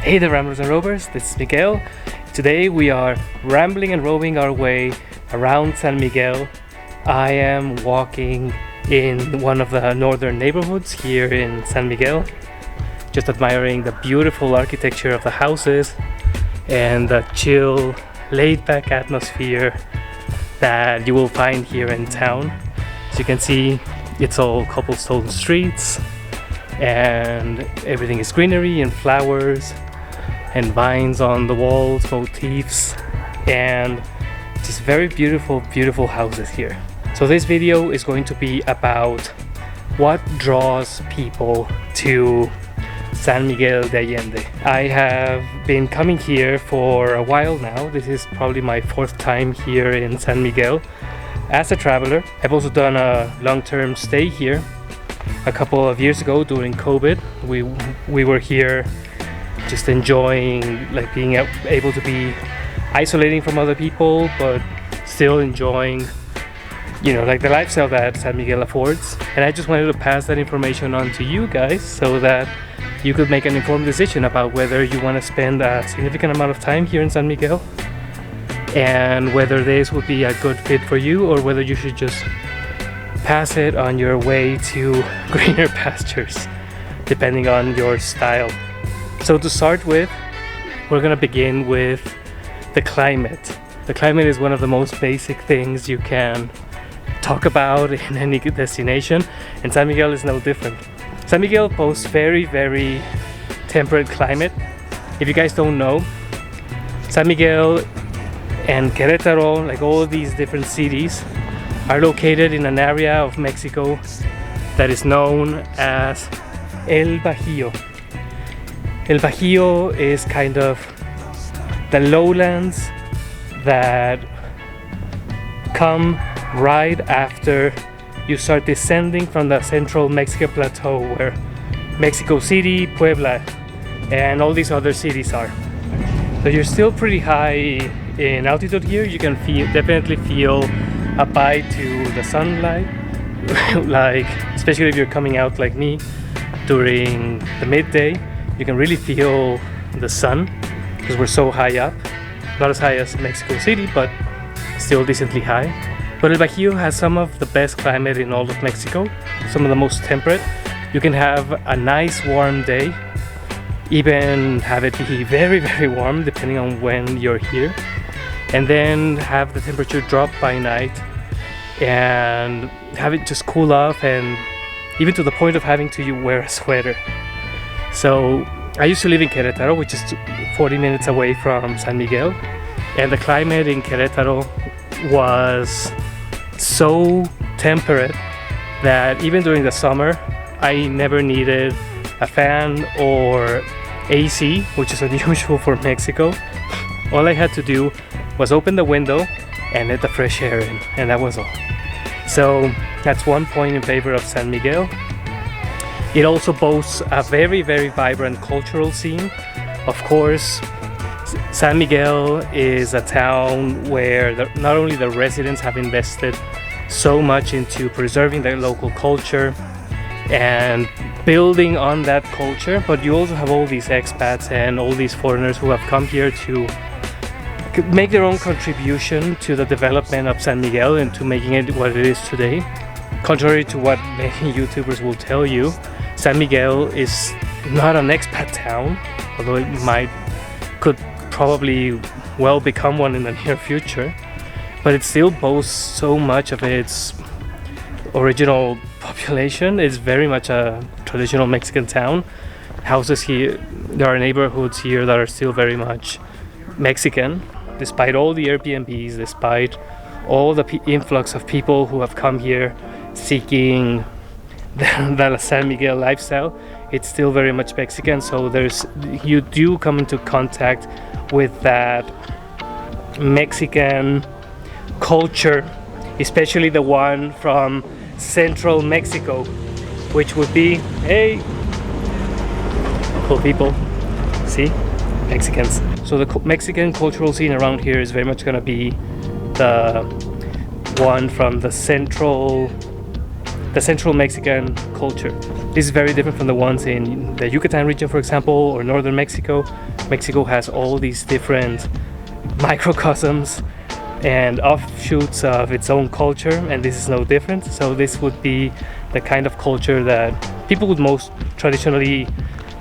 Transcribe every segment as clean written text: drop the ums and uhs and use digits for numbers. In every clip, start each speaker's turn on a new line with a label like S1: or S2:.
S1: Hey there, Ramblers and Rovers, this is Miguel. Today we are rambling and roving our way around San Miguel. I am walking in one of the northern neighborhoods here in San Miguel, just admiring the beautiful architecture of the houses and the chill, laid-back atmosphere that you will find here in town. As you can see, it's all cobblestone streets and everything is greenery and flowers and vines on the walls, motifs, and just very beautiful houses here. So this video is going to be about what draws people to San Miguel de Allende. I have been coming here for a while now. This is probably my fourth time here in San Miguel as a traveler. I've also done a long-term stay here a couple of years ago during COVID. We were here just enjoying, like, being able to be isolating from other people, but still enjoying, you know, like the lifestyle that San Miguel affords. And I just wanted to pass that information on to you guys so that you could make an informed decision about whether you want to spend a significant amount of time here in San Miguel and whether this would be a good fit for you, or whether you should just pass it on your way to greener pastures, depending on your style. So to start with, we're gonna begin with the climate. The climate is one of the most basic things you can talk about in any destination, and San Miguel is no different. San Miguel boasts very temperate climate. If you guys don't know, San Miguel and Querétaro, like all of these different cities, are located in an area of Mexico that is known as El Bajío. El Bajío is kind of the lowlands that come right after you start descending from the central Mexican plateau, where Mexico City, Puebla, and all these other cities are. So you're still pretty high in altitude here. You can definitely feel a bite to the sunlight, like especially if you're coming out like me during the midday. You can really feel the sun because we're so high up. Not as high as Mexico City, but still decently high. But El Bajío has some of the best climate in all of Mexico, some of the most temperate. You can have a nice warm day, even have it be very warm depending on when you're here, and then have the temperature drop by night and have it just cool off, and even to the point of having to wear a sweater. So I used to live in Querétaro, which is 40 minutes away from San Miguel, and the climate in Querétaro was so temperate that even during the summer I never needed a fan or AC, which is unusual for Mexico. All I had to do was open the window and let the fresh air in, and that was all. So that's one point in favor of San Miguel. It also boasts a very vibrant cultural scene. Of course, San Miguel is a town where not only the residents have invested so much into preserving their local culture and building on that culture, but you also have all these expats and all these foreigners who have come here to make their own contribution to the development of San Miguel and to making it what it is today. Contrary to what many YouTubers will tell you, San Miguel is not an expat town, although it could probably well become one in the near future, but it still boasts so much of its original population. It's very much a traditional Mexican town. Houses here, there are neighborhoods here that are still very much Mexican, despite all the Airbnbs, despite all the influx of people who have come here seeking the San Miguel lifestyle. It's still very much Mexican, so you do come into contact with that Mexican culture, especially the one from central Mexico, which would be, hey, cool people, see, Mexicans. So the Mexican cultural scene around here is very much going to be the one from the central Mexican culture. This is very different from the ones in the Yucatan region, for example, or northern Mexico. Mexico has all these different microcosms and offshoots of its own culture, and this is no different. So this would be the kind of culture that people would most traditionally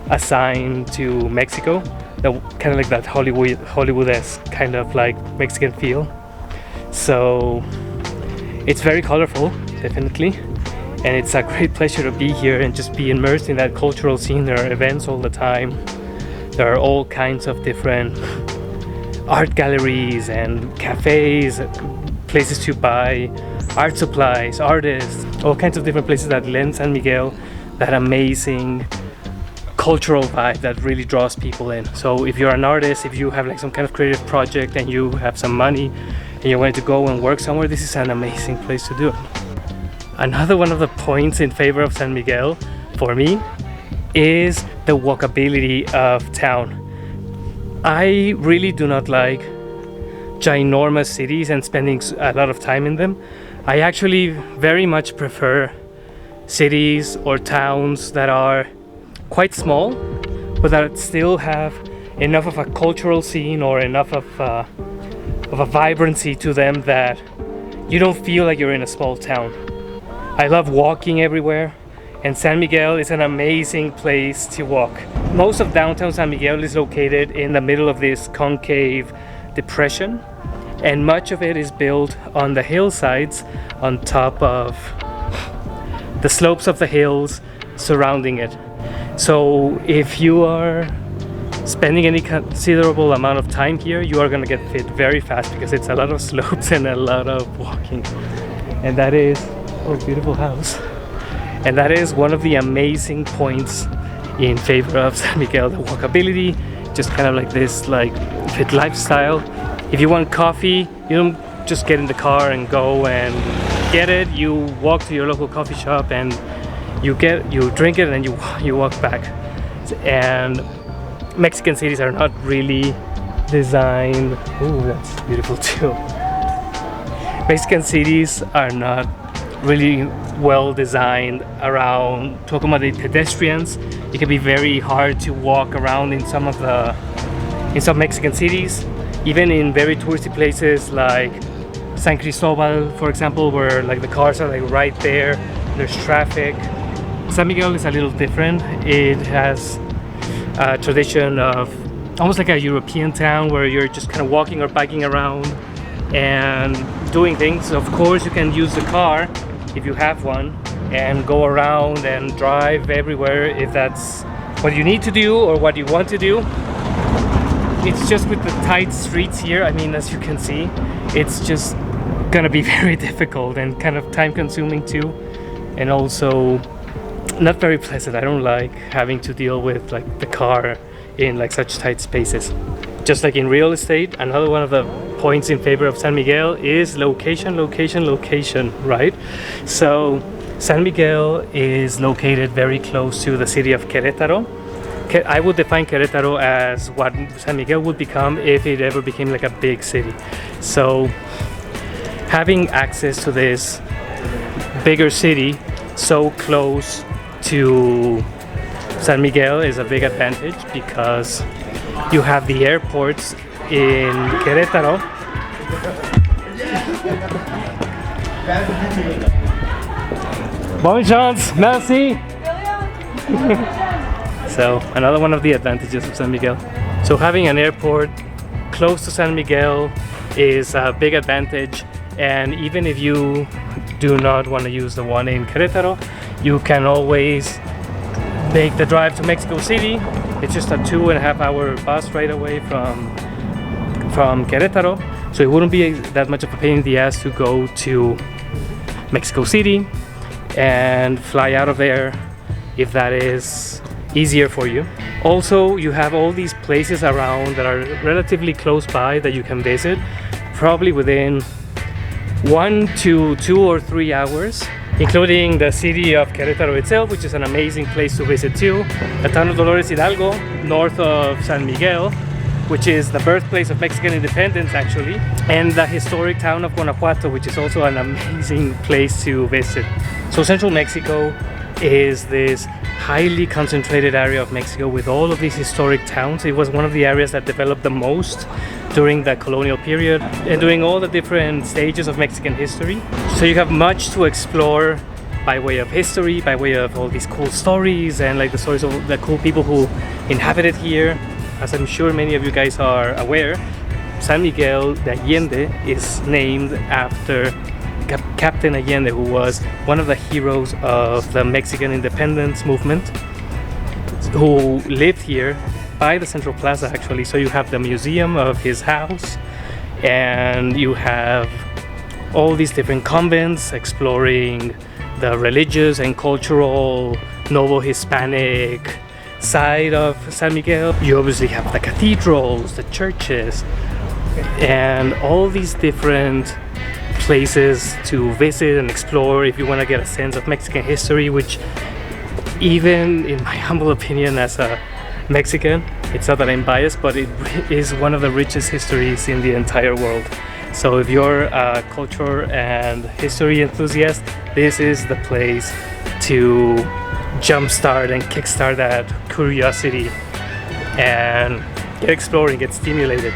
S1: assign to Mexico, kind of like that Hollywood-esque kind of like Mexican feel. So it's very colorful, definitely, and it's a great pleasure to be here and just be immersed in that cultural scene. There are events all the time. There are all kinds of different art galleries and cafes, places to buy art supplies, artists, all kinds of different places that lend San Miguel that amazing cultural vibe that really draws people in. So if you're an artist, if you have like some kind of creative project and you have some money and you want to go and work somewhere, this is an amazing place to do it. Another one of the points in favor of San Miguel for me is the walkability of town. I really do not like ginormous cities and spending a lot of time in them. I actually very much prefer cities or towns that are quite small, but that still have enough of a cultural scene or enough of a vibrancy to them that you don't feel like you're in a small town. I love walking everywhere, and San Miguel is an amazing place to walk. Most of downtown San Miguel is located in the middle of this concave depression, and much of it is built on the hillsides on top of the slopes of the hills surrounding it. So if you are spending any considerable amount of time here, you are going to get fit very fast because it's a lot of slopes and a lot of walking. And that is, oh, beautiful house. And that is one of the amazing points in favor of San Miguel, the walkability, just kind of like this like fit lifestyle. If you want coffee, you don't just get in the car and go and get it. You walk to your local coffee shop and you drink it and you walk back. And Mexican cities are not really designed. Oh, that's beautiful too. Mexican cities are not really well designed around to accommodate pedestrians. It can be very hard to walk around in some Mexican cities, even in very touristy places like San Cristobal, for example, where like the cars are like right there, there's traffic. San Miguel is a little different. It has a tradition of almost like a European town where you're just kind of walking or biking around and doing things. Of course, you can use the car if you have one and go around and drive everywhere if that's what you need to do or what you want to do. It's just with the tight streets here, I mean, as you can see, it's just gonna be very difficult and kind of time consuming too, and also not very pleasant. I don't like having to deal with like the car in like such tight spaces. Just like in real estate, another one of the points in favor of San Miguel is location, right? So San Miguel is located very close to the city of Querétaro. I would define Querétaro as what San Miguel would become if it ever became like a big city. So having access to this bigger city so close to San Miguel is a big advantage because you have the airports in Querétaro. Bonne chance, merci. So another one of the advantages of San Miguel. So having an airport close to San Miguel is a big advantage, and even if you do not want to use the one in Querétaro, you can always make the drive to Mexico City. It's just a 2.5 hour bus right away from Querétaro, so it wouldn't be that much of a pain in the ass to go to Mexico City and fly out of there if that is easier for you. Also, you have all these places around that are relatively close by that you can visit, probably within 1 to 2 or 3 hours, including the city of Querétaro itself, which is an amazing place to visit too, the town of Dolores Hidalgo, north of San Miguel, which is the birthplace of Mexican independence actually, and the historic town of Guanajuato, which is also an amazing place to visit. So central Mexico is this highly concentrated area of Mexico with all of these historic towns. It was one of the areas that developed the most during the colonial period and during all the different stages of Mexican history. So you have much to explore by way of history, by way of all these cool stories and like the stories of the cool people who inhabited here. As I'm sure many of you guys are aware, San Miguel de Allende is named after Captain Allende, who was one of the heroes of the Mexican independence movement, who lived here by the Central Plaza actually. So you have the museum of his house and you have all these different convents exploring the religious and cultural noble Hispanic side of San Miguel. You obviously have the cathedrals, the churches, and all these different places to visit and explore if you want to get a sense of Mexican history, which even in my humble opinion as a Mexican, it's not that I'm biased, but it is one of the richest histories in the entire world. So if you're a culture and history enthusiast, this is the place to jumpstart and kickstart that curiosity and get exploring, get stimulated.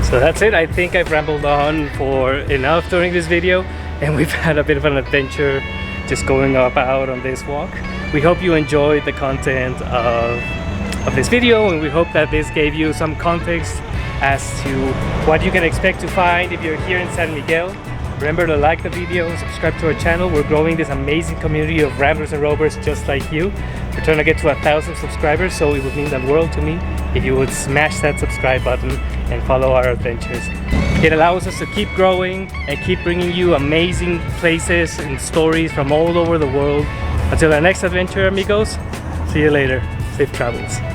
S1: So that's it. I think I've rambled on for enough during this video, and we've had a bit of an adventure just going out on this walk. We hope you enjoyed the content of this video, and we hope that this gave you some context as to what you can expect to find if you're here in San Miguel. Remember to like the video and subscribe to our channel. We're growing this amazing community of ramblers and rovers just like you. We're trying to get to 1,000 subscribers, so it would mean the world to me if you would smash that subscribe button and follow our adventures. It allows us to keep growing and keep bringing you amazing places and stories from all over the world. Until our next adventure, amigos, see you later. Safe travels.